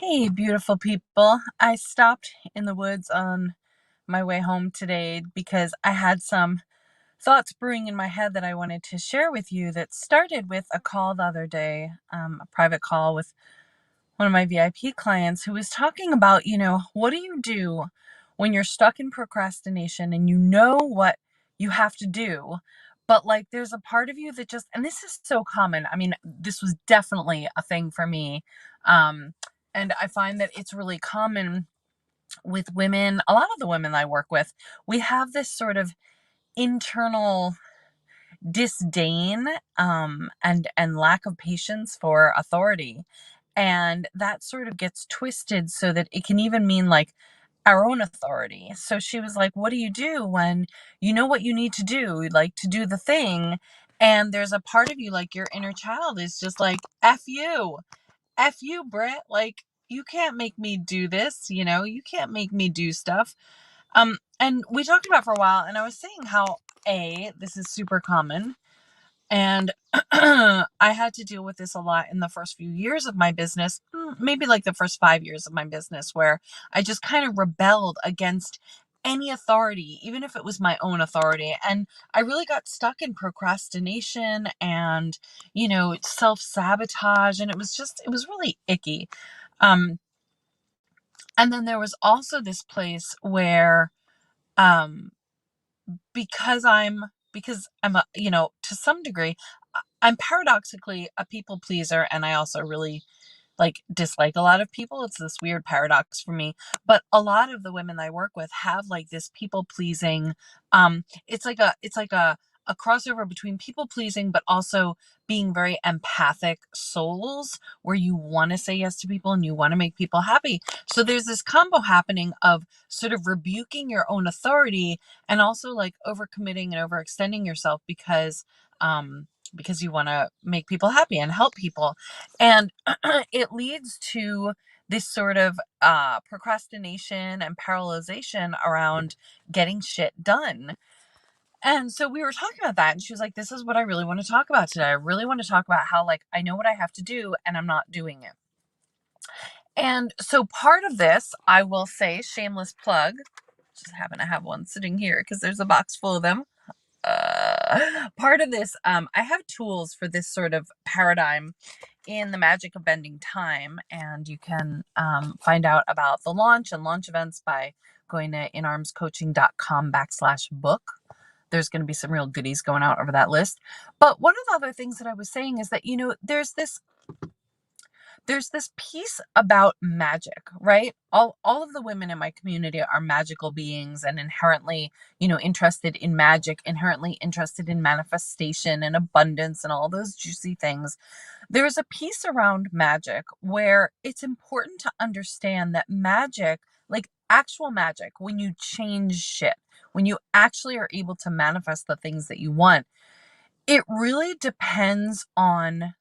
Hey, beautiful people. I stopped in the woods on my way home today because I had some thoughts brewing in my head that I wanted to share with you that started with a call the other day, a private call with one of my VIP clients who was talking about, what do you do when you're stuck in procrastination and you know what you have to do, but like there's a part of you that just, and this is so common. I mean, this was definitely a thing for me. Um, and I find that it's really common with women. A lot of the women I work with, we have this sort of internal disdain and lack of patience for authority, and that sort of gets twisted so that it can even mean like our own authority. So she was like, what do you do when you know what you need to do, like to do the thing, and there's a part of you, like your inner child, is just like, F you, Brett, like you can't make me do this, you can't make me do stuff. And we talked about for a while, and I was saying how this is super common, and I had to deal with this a lot in the first few years of my business, maybe like the first 5 years of my business, where I just kind of rebelled against any authority, even if it was my own authority. And I really got stuck in procrastination and, self-sabotage. And it was really icky. Um, and then there was also this place where, um, because I'm to some degree, I'm paradoxically a people pleaser, and I also really like dislike a lot of people. It's this weird paradox for me. But a lot of the women I work with have like this people pleasing. It's like a crossover between people pleasing but also being very empathic souls, where you want to say yes to people and you want to make people happy. So there's this combo happening of sort of rebuking your own authority and also like overcommitting and overextending yourself because you want to make people happy and help people. And it leads to this sort of procrastination and paralyzation around getting shit done. And so we were talking about that, and she was like, this is what I really want to talk about today. I really want to talk about how, like, I know what I have to do and I'm not doing it. And so part of this, I will say, shameless plug, just happen to have one sitting here because there's a box full of them. Part of this, I have tools for this sort of paradigm in the Magic of Bending Time, and you can find out about the launch and launch events by going to inarmscoaching.com/book. There's going to be some real goodies going out over that list. But one of the other things that I was saying is that, there's this piece about magic, right? All of the women in my community are magical beings and inherently, interested in magic, inherently interested in manifestation and abundance and all those juicy things. There's a piece around magic where it's important to understand that magic, like actual magic, when you change shit, when you actually are able to manifest the things that you want, it really depends on,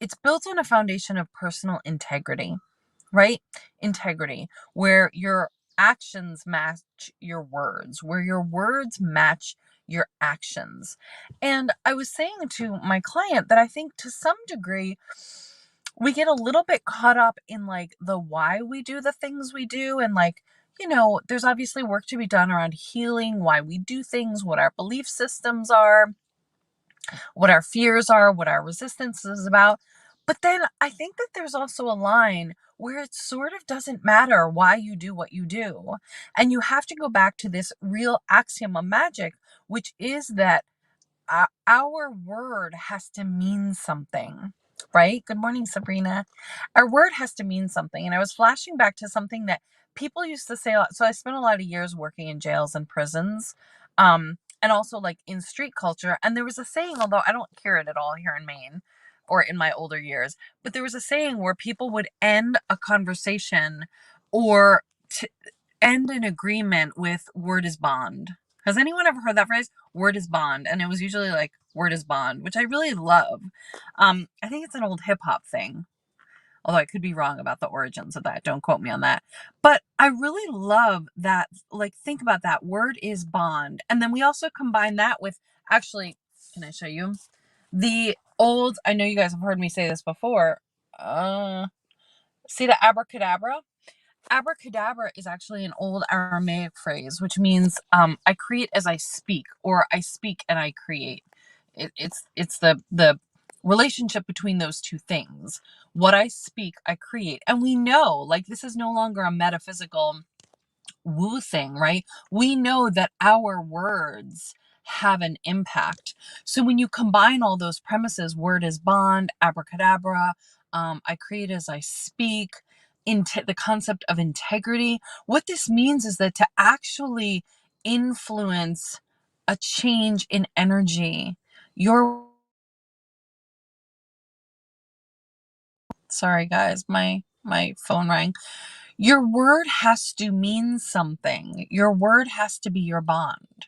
it's built on a foundation of personal integrity, right? Integrity, where your actions match your words, where your words match your actions. And I was saying to my client that I think to some degree, we get a little bit caught up in like the why we do the things we do. And like, there's obviously work to be done around healing, why we do things, what our belief systems are, what our fears are, what our resistance is about. But then I think that there's also a line where it sort of doesn't matter why you do what you do. And you have to go back to this real axiom of magic, which is that our word has to mean something, right? Good morning, Sabrina. Our word has to mean something. And I was flashing back to something that people used to say a lot. So I spent a lot of years working in jails and prisons, and also like in street culture. And there was a saying, although I don't hear it at all here in Maine or in my older years, but there was a saying where people would end a conversation or end an agreement with word is bond. Has anyone ever heard that phrase? Word is bond. And it was usually like word is bond, which I really love. I think it's an old hip hop thing, although I could be wrong about the origins of that. Don't quote me on that. But I really love that. Like, think about that. Word is bond. And then we also combine that with, actually, can I show you? The old, I know you guys have heard me say this before. See the abracadabra? Abracadabra is actually an old Aramaic phrase, which means I create as I speak, or I speak and I create. It's the relationship between those two things. What I speak, I create. And we know, like, this is no longer a metaphysical woo thing, right? We know that our words have an impact. So when you combine all those premises, word is bond, abracadabra, I create as I speak, into the concept of integrity, what this means is that to actually influence a change in energy, your sorry guys, my phone rang. Your word has to mean something. Your word has to be your bond.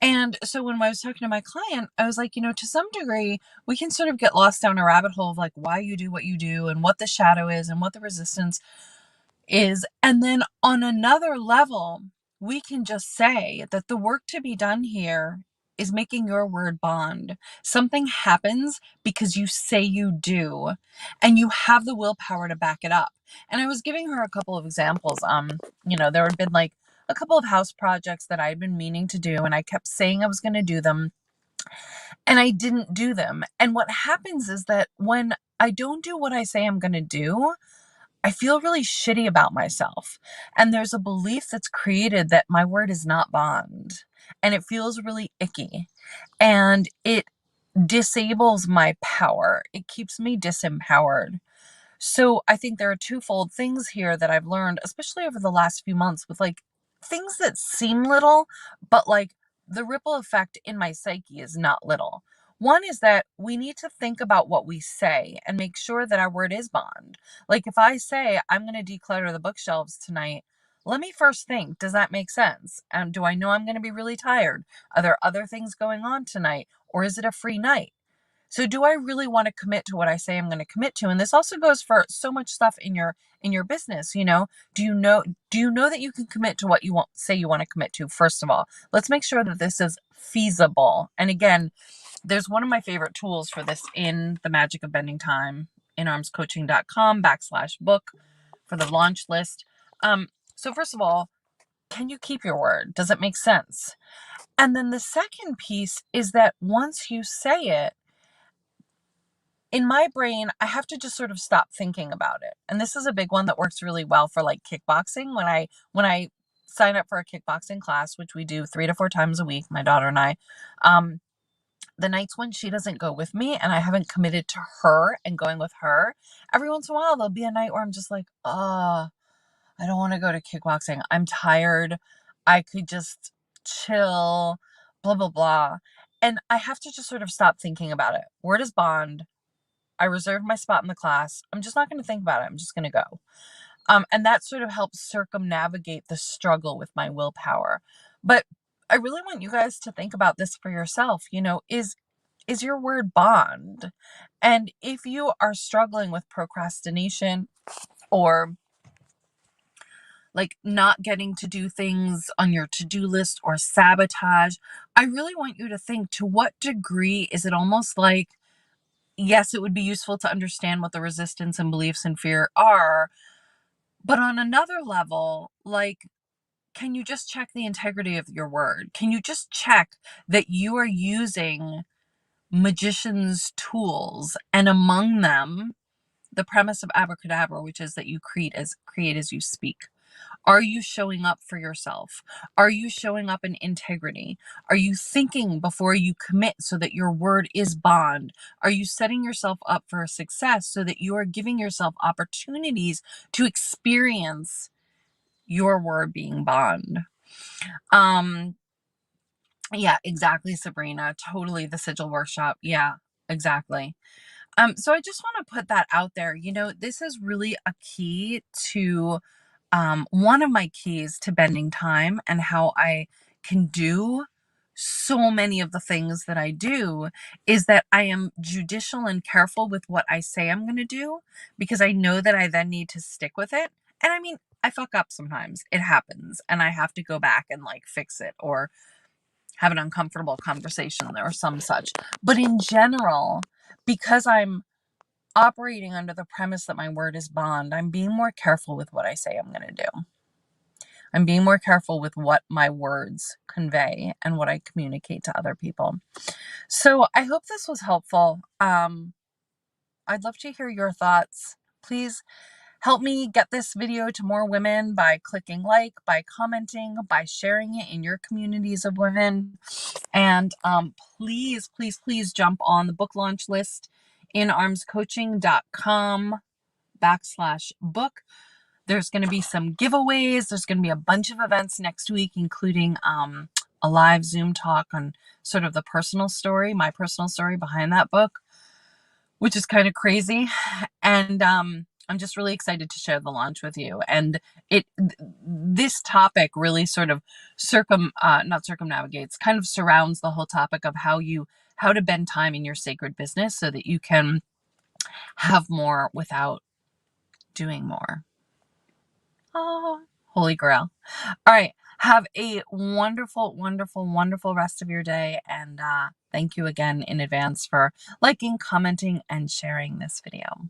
And so when I was talking to my client, I was like, to some degree, we can sort of get lost down a rabbit hole of like why you do what you do and what the shadow is and what the resistance is. And then on another level, we can just say that the work to be done here is making your word bond. Something happens because you say you do, and you have the willpower to back it up. And I was giving her a couple of examples. There had been like a couple of house projects that I had been meaning to do, and I kept saying I was going to do them, and I didn't do them. And what happens is that when I don't do what I say I'm going to do, I feel really shitty about myself. And there's a belief that's created that my word is not bond. And it feels really icky. And it disables my power. It keeps me disempowered. So I think there are twofold things here that I've learned, especially over the last few months, with like things that seem little, but like the ripple effect in my psyche is not little. One is that we need to think about what we say and make sure that our word is bond. Like if I say I'm going to declutter the bookshelves tonight, let me first think, does that make sense? And do I know I'm going to be really tired? Are there other things going on tonight? Or is it a free night? So do I really want to commit to what I say I'm going to commit to? And this also goes for so much stuff in your business, do you know that you can commit to what you say you want to commit to? First of all, let's make sure that this is feasible. And again, there's one of my favorite tools for this in the Magic of Bending Time, inarmscoaching.com/book for the launch list. So first of all, can you keep your word? Does it make sense? And then the second piece is that once you say it, in my brain, I have to just sort of stop thinking about it. And this is a big one that works really well for like kickboxing. When I sign up for a kickboxing class, which we do 3 to 4 times a week, my daughter and I, the nights when she doesn't go with me and I haven't committed to her and going with her, every once in a while there'll be a night where I'm just like, oh, I don't want to go to kickboxing. I'm tired. I could just chill, blah, blah, blah. And I have to just sort of stop thinking about it. Word is bond. I reserved my spot in the class. I'm just not going to think about it. I'm just going to go. And that sort of helps circumnavigate the struggle with my willpower. But I really want you guys to think about this for yourself. Is your word bond? And if you are struggling with procrastination or like not getting to do things on your to-do list or sabotage, I really want you to think, to what degree is it almost like, yes, it would be useful to understand what the resistance and beliefs and fear are. But on another level, like, can you just check the integrity of your word? Can you just check that you are using magician's tools, and among them, the premise of abracadabra, which is that you create as you speak? Are you showing up for yourself? Are you showing up in integrity? Are you thinking before you commit so that your word is bond? Are you setting yourself up for success so that you are giving yourself opportunities to experience your word being bond? Um, yeah, exactly, Sabrina. Totally the sigil workshop. Yeah, exactly. So I just want to put that out there. This is really a key to one of my keys to bending time and how I can do so many of the things that I do is that I am judicial and careful with what I say I'm going to do, because I know that I then need to stick with it. And I mean, I fuck up sometimes. It happens. And I have to go back and like fix it or have an uncomfortable conversation or some such. But in general, because I'm operating under the premise that my word is bond, I'm being more careful with what I say I'm going to do. I'm being more careful with what my words convey and what I communicate to other people. So I hope this was helpful. I'd love to hear your thoughts. Please help me get this video to more women by clicking like, by commenting, by sharing it in your communities of women. And please, please, please jump on the book launch list inarmscoaching.com/book. There's going to be some giveaways. There's going to be a bunch of events next week, including a live Zoom talk on sort of the personal story, my personal story behind that book, which is kind of crazy. And I'm just really excited to share the launch with you. And this topic really sort of not circumnavigates, kind of surrounds the whole topic of how to bend time in your sacred business so that you can have more without doing more. Oh, holy grail. All right. Have a wonderful, wonderful, wonderful rest of your day. And thank you again in advance for liking, commenting, and sharing this video.